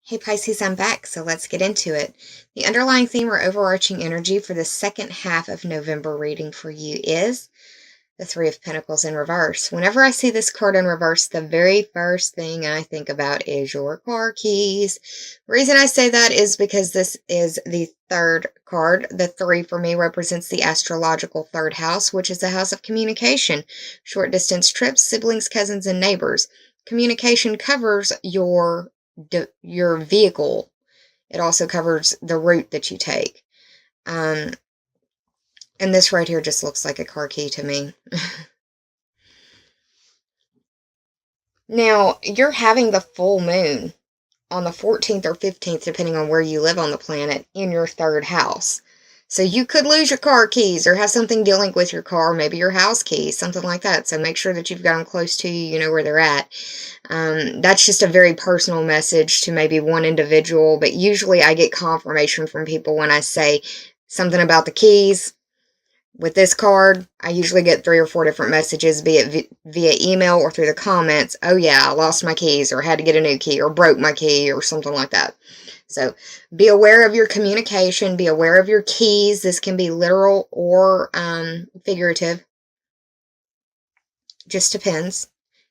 Hey Pisces, I'm back, so let's get into it. The underlying theme or overarching energy for the second half of November reading for you is the Three of Pentacles in reverse. Whenever I see this card in reverse, the very first thing I think about is your car keys. The reason I say that is because this is the third card. The three for me represents the astrological third house, which is the house of communication, short distance trips, siblings, cousins, and neighbors. Communication covers your vehicle. It also covers the route that you take. And this right here just looks like a car key to me. Now, you're having the full moon on the 14th or 15th, depending on where you live on the planet, in your third house. So you could lose your car keys or have something dealing with your car, maybe your house keys, something like that. So make sure that you've got them close to you, you know where they're at. That's just a very personal message to maybe one individual, but usually I get confirmation from people when I say something about the keys. With this card, I usually get 3 or 4 different messages, be it via email or through the comments. Oh yeah, I lost my keys, or had to get a new key, or broke my key, or something like that. So be aware of your communication. Be aware of your keys. This can be literal or figurative. Just depends.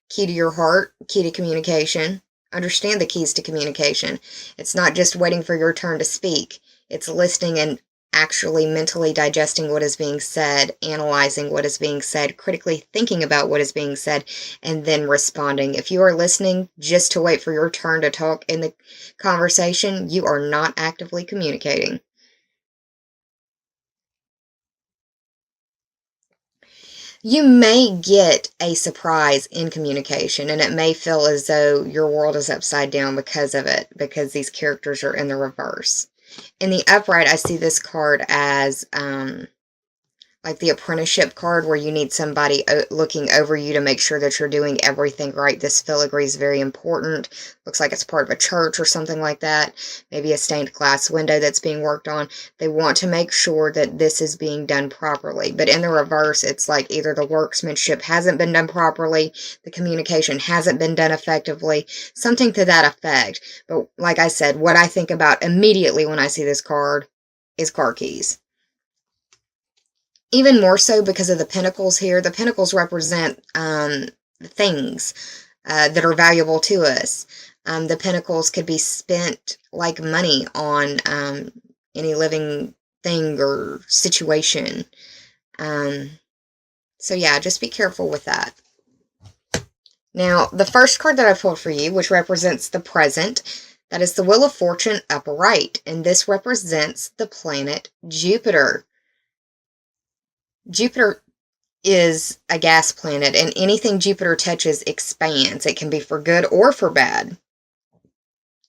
Key to your heart, key to communication. Understand the keys to communication. It's not just waiting for your turn to speak. It's listening and actually mentally digesting what is being said, analyzing what is being said, critically thinking about what is being said, and then responding. If you are listening just to wait for your turn to talk in the conversation, you are not actively communicating. You may get a surprise in communication, and it may feel as though your world is upside down because of it, because these characters are in the reverse. In the upright, I see this card as like the apprenticeship card, where you need somebody looking over you to make sure that you're doing everything right. This filigree is very important. Looks like it's part of a church or something like that. Maybe a stained glass window that's being worked on. They want to make sure that this is being done properly. But in the reverse, it's like either the workmanship hasn't been done properly, the communication hasn't been done effectively, something to that effect. But like I said, what I think about immediately when I see this card is car keys. Even more so because of the pentacles here. The pentacles represent things that are valuable to us. The pentacles could be spent like money on any living thing or situation. So yeah, just be careful with that. Now, the first card that I pulled for you, which represents the present, that is the Wheel of Fortune upright. And this represents the planet Jupiter. Jupiter is a gas planet, and anything Jupiter touches expands. It can be for good or for bad.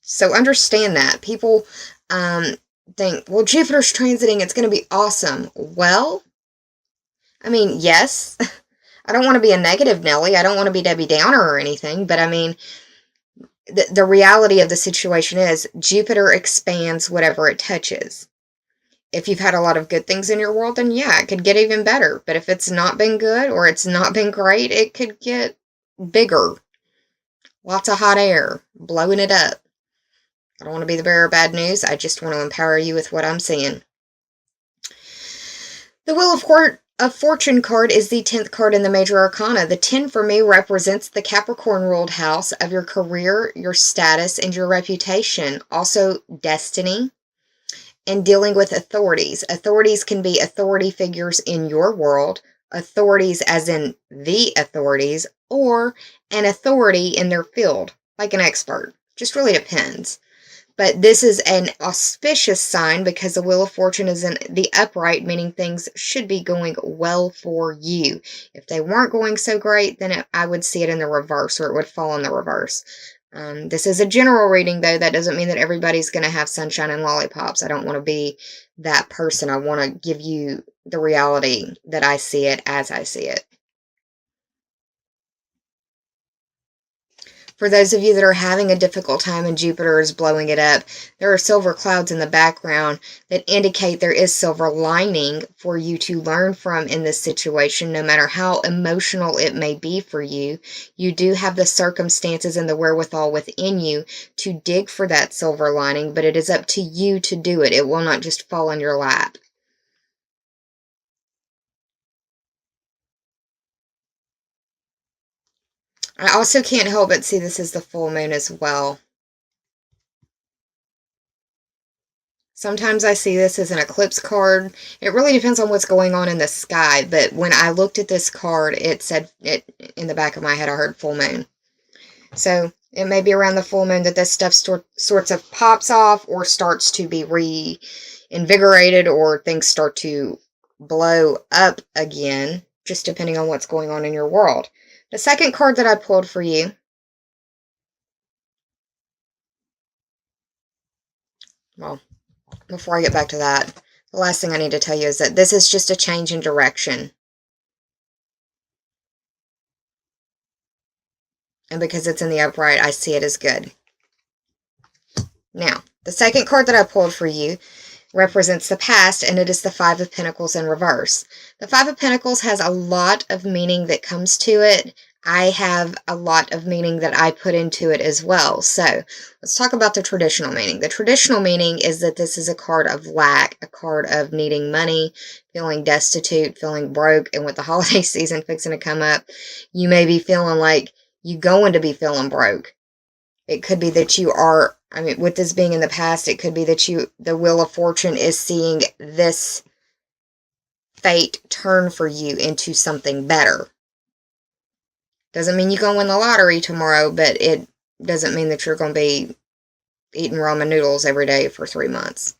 So understand that. People think, well, Jupiter's transiting, it's going to be awesome. Well, I mean, yes. I don't want to be a negative Nelly. I don't want to be Debbie Downer or anything, but I mean, the reality of the situation is Jupiter expands whatever it touches. If you've had a lot of good things in your world, then yeah, it could get even better. But if it's not been good or it's not been great, it could get bigger. Lots of hot air, blowing it up. I don't want to be the bearer of bad news. I just want to empower you with what I'm seeing. The Wheel of Fortune card is the 10th card in the Major Arcana. The 10 for me represents the Capricorn ruled house of your career, your status, and your reputation. Also, destiny. And dealing with authorities. Authorities can be authority figures in your world, authorities as in the authorities, or an authority in their field, like an expert. Just really depends. But this is an auspicious sign because the Wheel of Fortune is in the upright, meaning things should be going well for you. If they weren't going so great, then I would see it in the reverse, or it would fall in the reverse. This is a general reading, though. That doesn't mean that everybody's going to have sunshine and lollipops. I don't want to be that person. I want to give you the reality that I see it as I see it. For those of you that are having a difficult time and Jupiter is blowing it up, there are silver clouds in the background that indicate there is silver lining for you to learn from in this situation. No matter how emotional it may be for you, you do have the circumstances and the wherewithal within you to dig for that silver lining, but it is up to you to do it. It will not just fall in your lap. I also can't help but see this as the full moon as well. Sometimes I see this as an eclipse card. It really depends on what's going on in the sky, but when I looked at this card, it said, in the back of my head, I heard full moon. So it may be around the full moon that this stuff sorts of pops off or starts to be reinvigorated, or things start to blow up again, just depending on what's going on in your world. The second card that I pulled for you, well, before I get back to that, the last thing I need to tell you is that this is just a change in direction. And because it's in the upright, I see it as good. Now, the second card that I pulled for you represents the past, and it is the Five of Pentacles in reverse. The Five of Pentacles has a lot of meaning that comes to it. I have a lot of meaning that I put into it as well. So let's talk about the traditional meaning. The traditional meaning is that this is a card of lack, a card of needing money, feeling destitute, feeling broke, and with the holiday season fixing to come up, you may be feeling like you're going to be feeling broke. It could be that you are, I mean, with this being in the past, it could be that the Wheel of Fortune is seeing this fate turn for you into something better. Doesn't mean you're going to win the lottery tomorrow, but it doesn't mean that you're going to be eating ramen noodles every day for 3 months.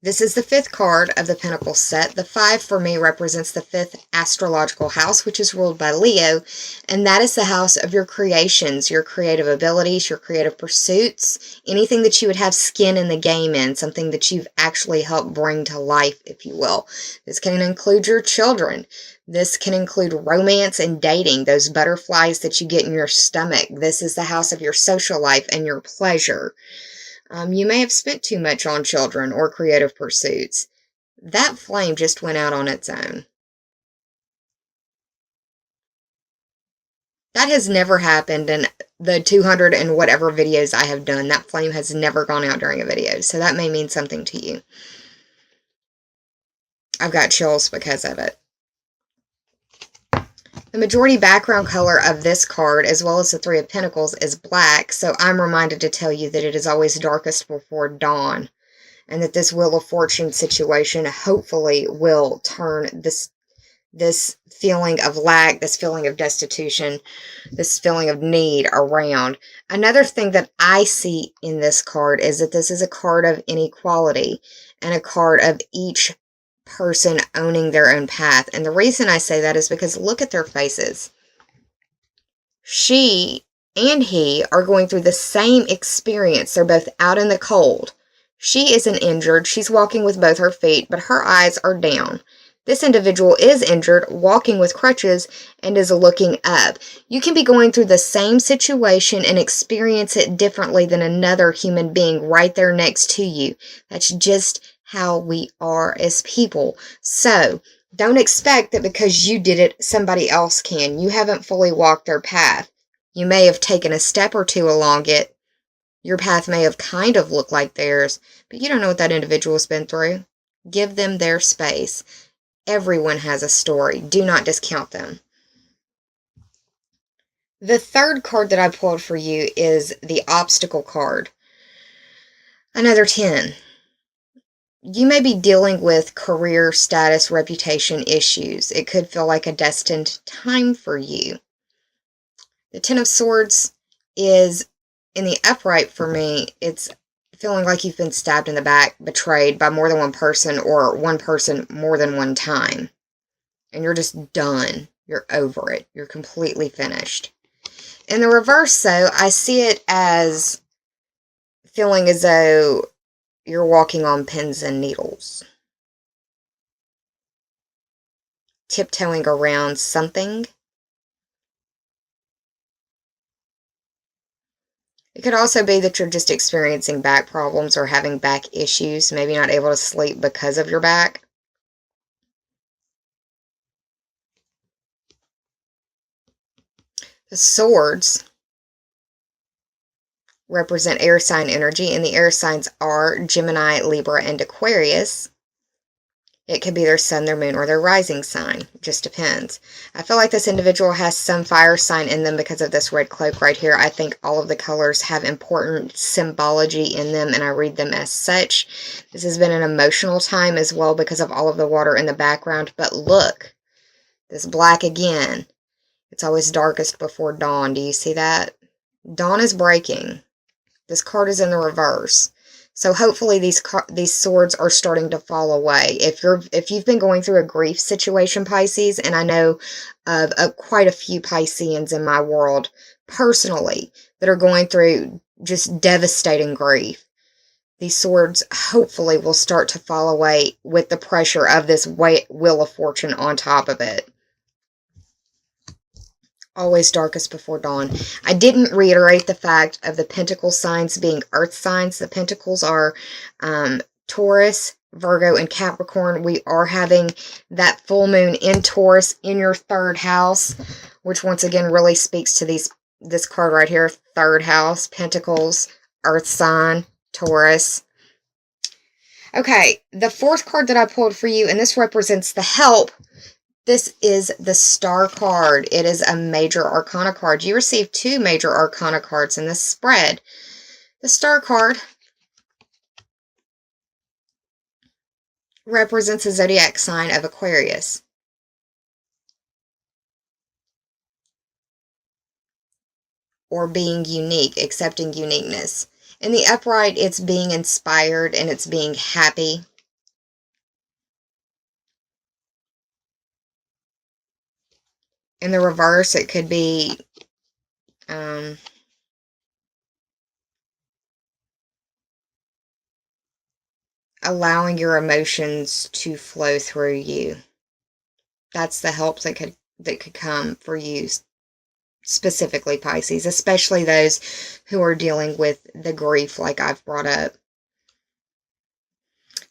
This is the fifth card of the Pentacles set. The 5 for me represents the 5th astrological house, which is ruled by Leo, and that is the house of your creations, your creative abilities, your creative pursuits, anything that you would have skin in the game in, something that you've actually helped bring to life, if you will. This can include your children. This can include romance and dating, those butterflies that you get in your stomach. This is the house of your social life and your pleasure. You may have spent too much on children or creative pursuits. That flame just went out on its own. That has never happened in the 200 and whatever videos I have done. That flame has never gone out during a video, so that may mean something to you. I've got chills because of it. The majority background color of this card, as well as the 3 of Pentacles, is black, so I'm reminded to tell you that it is always darkest before dawn, and that this Wheel of Fortune situation hopefully will turn this feeling of lack, this feeling of destitution, this feeling of need around. Another thing that I see in this card is that this is a card of inequality and a card of each person owning their own path. And the reason I say that is because look at their faces. She and he are going through the same experience. They're both out in the cold. She isn't injured. She's walking with both her feet, but her eyes are down. This individual is injured, walking with crutches, and is looking up. You can be going through the same situation and experience it differently than another human being right there next to you. That's just how we are as people. So don't expect that because you did it, somebody else can. You haven't fully walked their path. You may have taken a step or two along it. Your path may have kind of looked like theirs, but you don't know what that individual's been through. Give them their space. Everyone has a story. Do not discount them. The third card that I pulled for you is the obstacle card. Another 10. You may be dealing with career, status, reputation issues. It could feel like a destined time for you. The 10 of Swords is in the upright for me. It's feeling like you've been stabbed in the back, betrayed by more than one person, or one person more than one time. And you're just done. You're over it. You're completely finished. In the reverse, though, I see it as feeling as though you're walking on pins and needles. Tiptoeing around something. It could also be that you're just experiencing back problems or having back issues, maybe not able to sleep because of your back. The swords represent air sign energy, and the air signs are Gemini, Libra, and Aquarius. It could be their sun, their moon, or their rising sign. Just depends. I feel like this individual has some fire sign in them because of this red cloak right here. I think all of the colors have important symbology in them, and I read them as such. This has been an emotional time as well because of all of the water in the background. But look, this black again. It's always darkest before dawn. Do you see that? Dawn is breaking. This card is in the reverse. So hopefully these swords are starting to fall away. If you've been going through a grief situation, Pisces, and I know of quite a few Pisceans in my world personally that are going through just devastating grief, these swords hopefully will start to fall away with the pressure of this Wheel of Fortune on top of it. Always darkest before dawn. I didn't reiterate the fact of the pentacle signs being earth signs. The pentacles are Taurus, Virgo, and Capricorn. We are having that full moon in Taurus in your third house, which once again really speaks to this card right here. Third house, pentacles, earth sign, Taurus. Okay, the fourth card that I pulled for you, and this represents the help. This is the Star card. It is a major arcana card. You received 2 major arcana cards in this spread. The Star card represents a zodiac sign of Aquarius. Or being unique, accepting uniqueness. In the upright, it's being inspired and it's being happy. In the reverse, it could be allowing your emotions to flow through you. That's the help that could come for you, specifically Pisces, especially those who are dealing with the grief like I've brought up.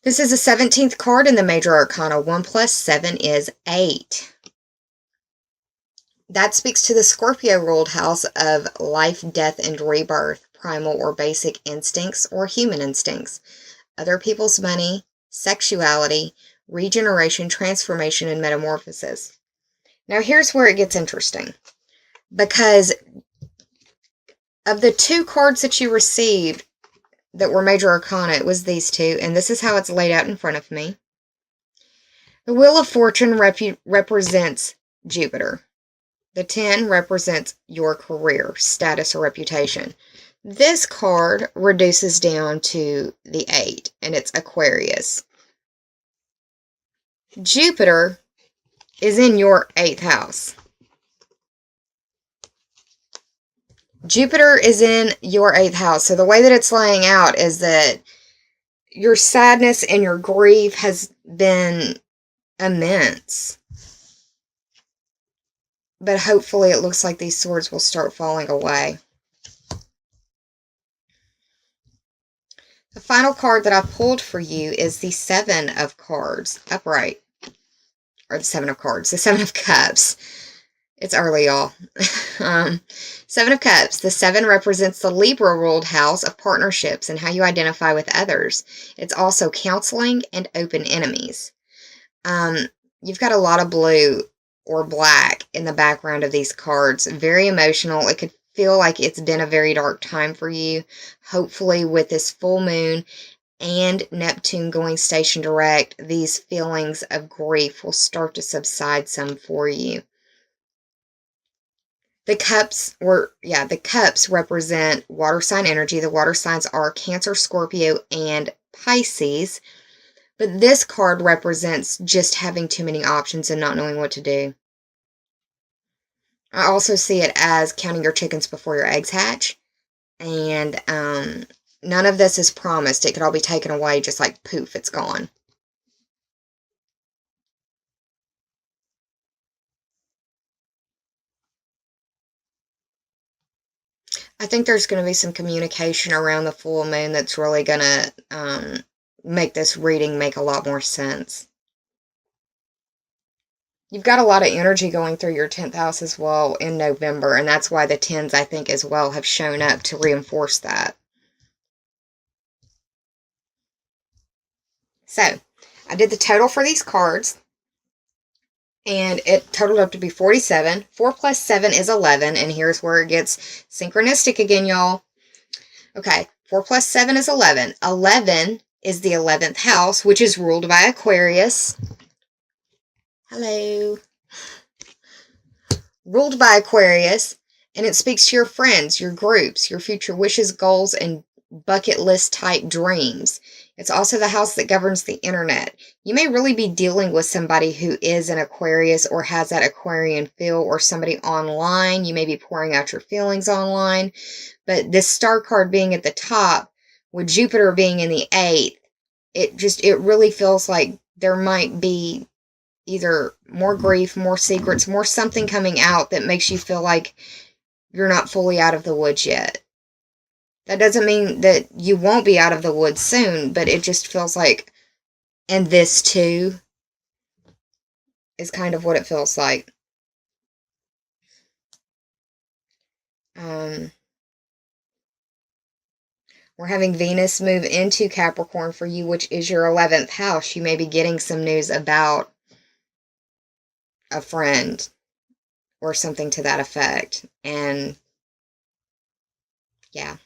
This is the 17th card in the Major Arcana. 1 plus 7 is 8. That speaks to the Scorpio ruled house of life, death, and rebirth, primal or basic instincts or human instincts, other people's money, sexuality, regeneration, transformation, and metamorphosis. Now here's where it gets interesting. Because of the 2 cards that you received that were Major Arcana, it was these 2, and this is how it's laid out in front of me. The Wheel of Fortune represents Jupiter. The 10 represents your career, status, or reputation. This card reduces down to the 8, and it's Aquarius. Jupiter is in your 8th house. Jupiter is in your 8th house. So the way that it's laying out is that your sadness and your grief has been immense. But hopefully it looks like these swords will start falling away. The final card that I pulled for you is the 7 of cards, upright. Or the 7 of cards, the 7 of cups. It's early, y'all. 7 of Cups. The 7 represents the Libra ruled house of partnerships and how you identify with others. It's also counseling and open enemies. You've got a lot of blue or black in the background of these cards. Very emotional. It could feel like it's been a very dark time for you. Hopefully with this full moon and Neptune going station direct, these feelings of grief will start to subside some for you. The cups represent water sign energy. The water signs are Cancer, Scorpio, and Pisces. But this card represents just having too many options and not knowing what to do. I also see it as counting your chickens before your eggs hatch. And none of this is promised. It could all be taken away just like poof, it's gone. I think there's going to be some communication around the full moon that's really going to make this reading make a lot more sense. You've got a lot of energy going through your 10th house as well in November, and that's why the 10s, I think, as well have shown up to reinforce that. So, I did the total for these cards, and it totaled up to be 47. 4 plus 7 is 11, and here's where it gets synchronistic again, y'all. Okay, 4 plus 7 is 11. 11 is the 11th house, which is ruled by Aquarius. Hello. Ruled by Aquarius, and it speaks to your friends, your groups, your future wishes, goals, and bucket list type dreams. It's also the house that governs the internet. You may really be dealing with somebody who is an Aquarius or has that Aquarian feel, or somebody online. You may be pouring out your feelings online. But this star card being at the top, with Jupiter being in the 8th, it really feels like there might be either more grief, more secrets, more something coming out that makes you feel like you're not fully out of the woods yet. That doesn't mean that you won't be out of the woods soon, but it just feels like, and this too is kind of what it feels like. We're having Venus move into Capricorn for you, which is your 11th house. You may be getting some news about a friend or something to that effect. And yeah,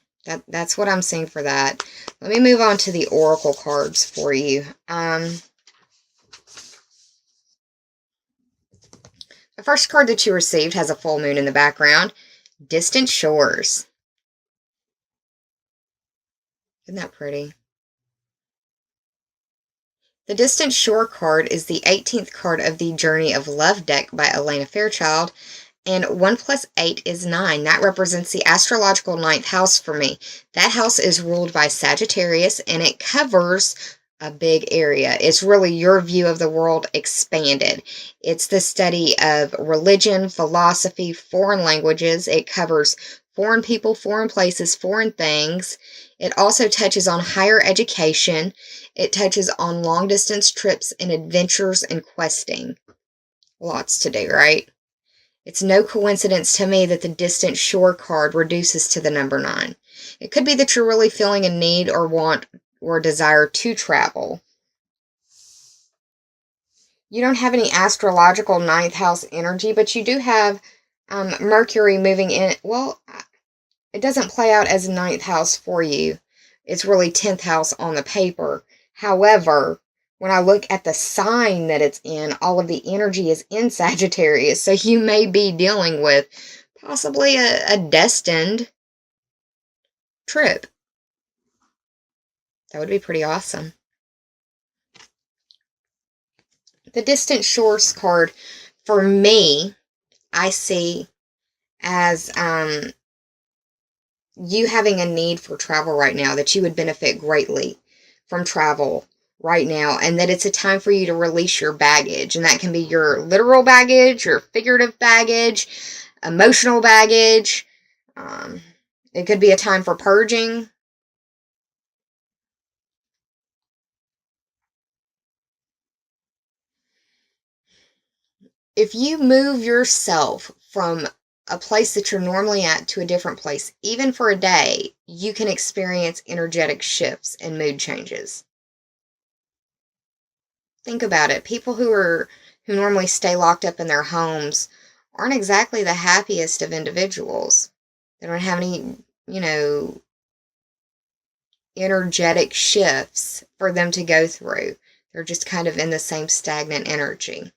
that's what I'm seeing for that. Let me move on to the oracle cards for you. The first card that you received has a full moon in the background. Distant Shores. Isn't that pretty? The Distant Shore card is the 18th card of the Journey of Love deck by Elena Fairchild. And 1 plus 8 is 9. That represents the astrological 9th house for me. That house is ruled by Sagittarius, and it covers a big area. It's really your view of the world expanded. It's the study of religion, philosophy, foreign languages. It covers foreign people, foreign places, foreign things. It also touches on higher education. It touches on long-distance trips and adventures and questing. Lots to do, right? It's no coincidence to me that the Distant Shore card reduces to the number 9. It could be that you're really feeling a need or want or desire to travel. You don't have any astrological 9th house energy, but you do have Mercury moving in. Well, it doesn't play out as a 9th house for you. It's really 10th house on the paper. However, when I look at the sign that it's in, all of the energy is in Sagittarius. So you may be dealing with possibly a destined trip. That would be pretty awesome. The Distant Shores card, for me, I see as you having a need for travel right now, that you would benefit greatly from travel right now, and that it's a time for you to release your baggage. And that can be your literal baggage, your figurative baggage, emotional baggage. It could be a time for purging. If you move yourself from a place that you're normally at to a different place, even for a day, you can experience energetic shifts and mood changes. Think about it. People who normally stay locked up in their homes aren't exactly the happiest of individuals. They don't have any, energetic shifts for them to go through. They're just kind of in the same stagnant energy.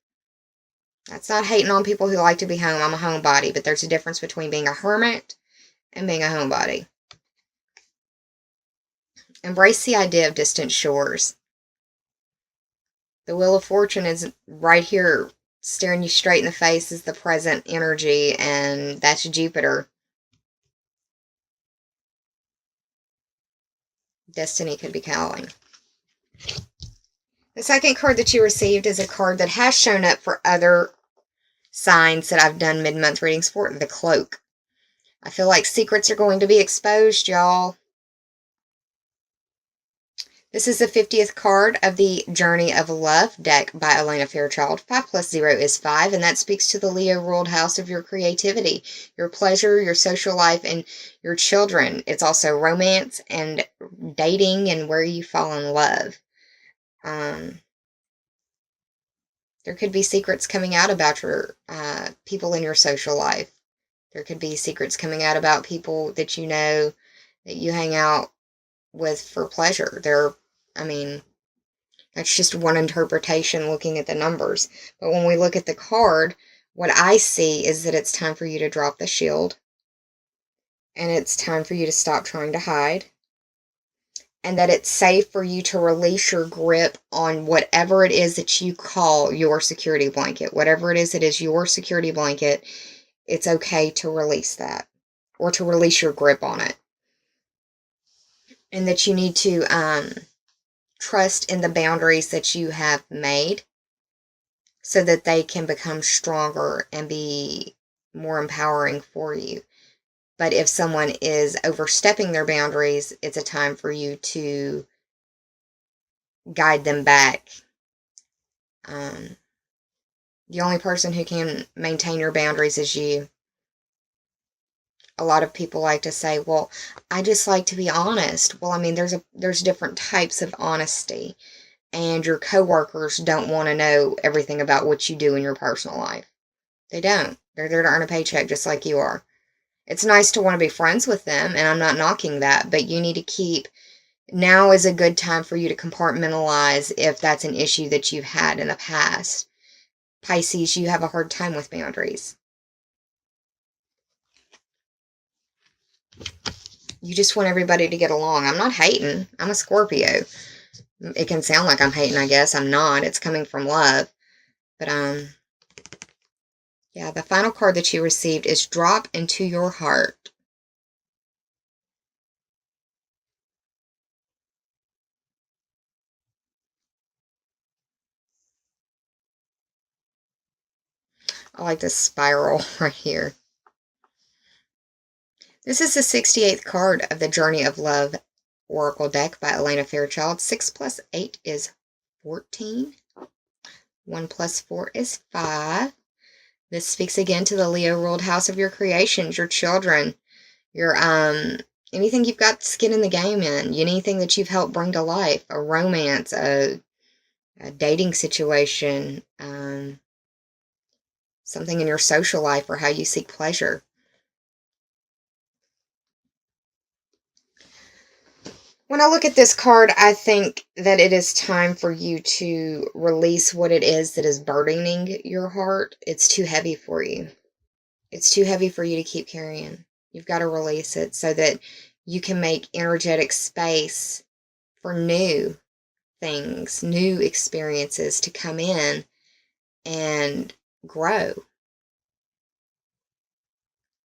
That's not hating on people who like to be home. I'm a homebody, but there's a difference between being a hermit and being a homebody. Embrace the idea of distant shores. The Wheel of Fortune is right here, staring you straight in the face, is the present energy, and that's Jupiter. Destiny could be calling. The second card that you received is a card that has shown up for other signs that I've done mid-month readings for, the Cloak. I feel like secrets are going to be exposed, y'all. This is the 50th card of the Journey of Love deck by Elena Fairchild. 5 plus 0 is 5, and that speaks to the Leo-ruled house of your creativity, your pleasure, your social life, and your children. It's also romance and dating and where you fall in love. There could be secrets coming out about your people in your social life. There could be secrets coming out about people that you know that you hang out with for pleasure. I mean, that's just one interpretation looking at the numbers. But when we look at the card, what I see is that it's time for you to drop the shield. And it's time for you to stop trying to hide. And that it's safe for you to release your grip on whatever it is that you call your security blanket. Whatever it is your security blanket, it's okay to release that. Or to release your grip on it. And that you need to trust in the boundaries that you have made so that they can become stronger and be more empowering for you. But if someone is overstepping their boundaries, it's a time for you to guide them back. The only person who can maintain your boundaries is you. A lot of people like to say, well, I just like to be honest. Well, I mean, there's different types of honesty. And your coworkers don't want to know everything about what you do in your personal life. They don't. They're there to earn a paycheck just like you are. It's nice to want to be friends with them, and I'm not knocking that, but you need to keep... Now is a good time for you to compartmentalize if that's an issue that you've had in the past. Pisces, you have a hard time with boundaries. You just want everybody to get along. I'm not hating. I'm a Scorpio. It can sound like I'm hating, I guess. I'm not. It's coming from love. But, yeah, the final card that you received is Drop into Your Heart. I like this spiral right here. This is the 68th card of the Journey of Love Oracle deck by Elena Fairchild. 6 plus 8 is 14. 1 plus 4 is 5. This speaks again to the Leo-ruled house of your creations, your children, your anything you've got skin in the game in, anything that you've helped bring to life, a romance, a dating situation, something in your social life or how you seek pleasure. When I look at this card, I think that it is time for you to release what it is that is burdening your heart. It's too heavy for you. It's too heavy for you to keep carrying. You've got to release it so that you can make energetic space for new things, new experiences to come in and grow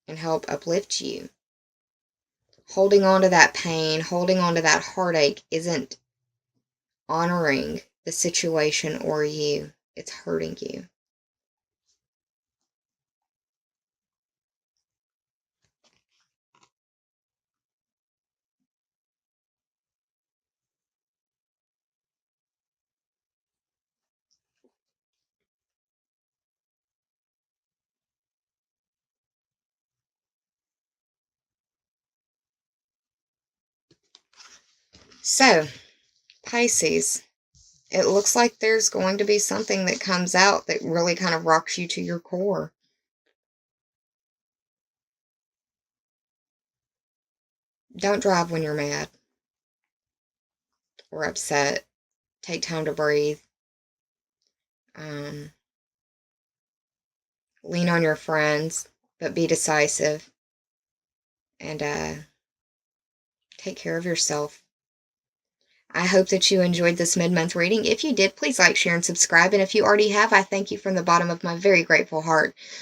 and help uplift you. Holding on to that pain, holding on to that heartache isn't honoring the situation or you. It's hurting you. So, Pisces, it looks like there's going to be something that comes out that really kind of rocks you to your core. Don't drive when you're mad or upset. Take time to breathe. Lean on your friends, but be decisive. And take care of yourself. I hope that you enjoyed this mid-month reading. If you did, please like, share, and subscribe. And if you already have, I thank you from the bottom of my very grateful heart.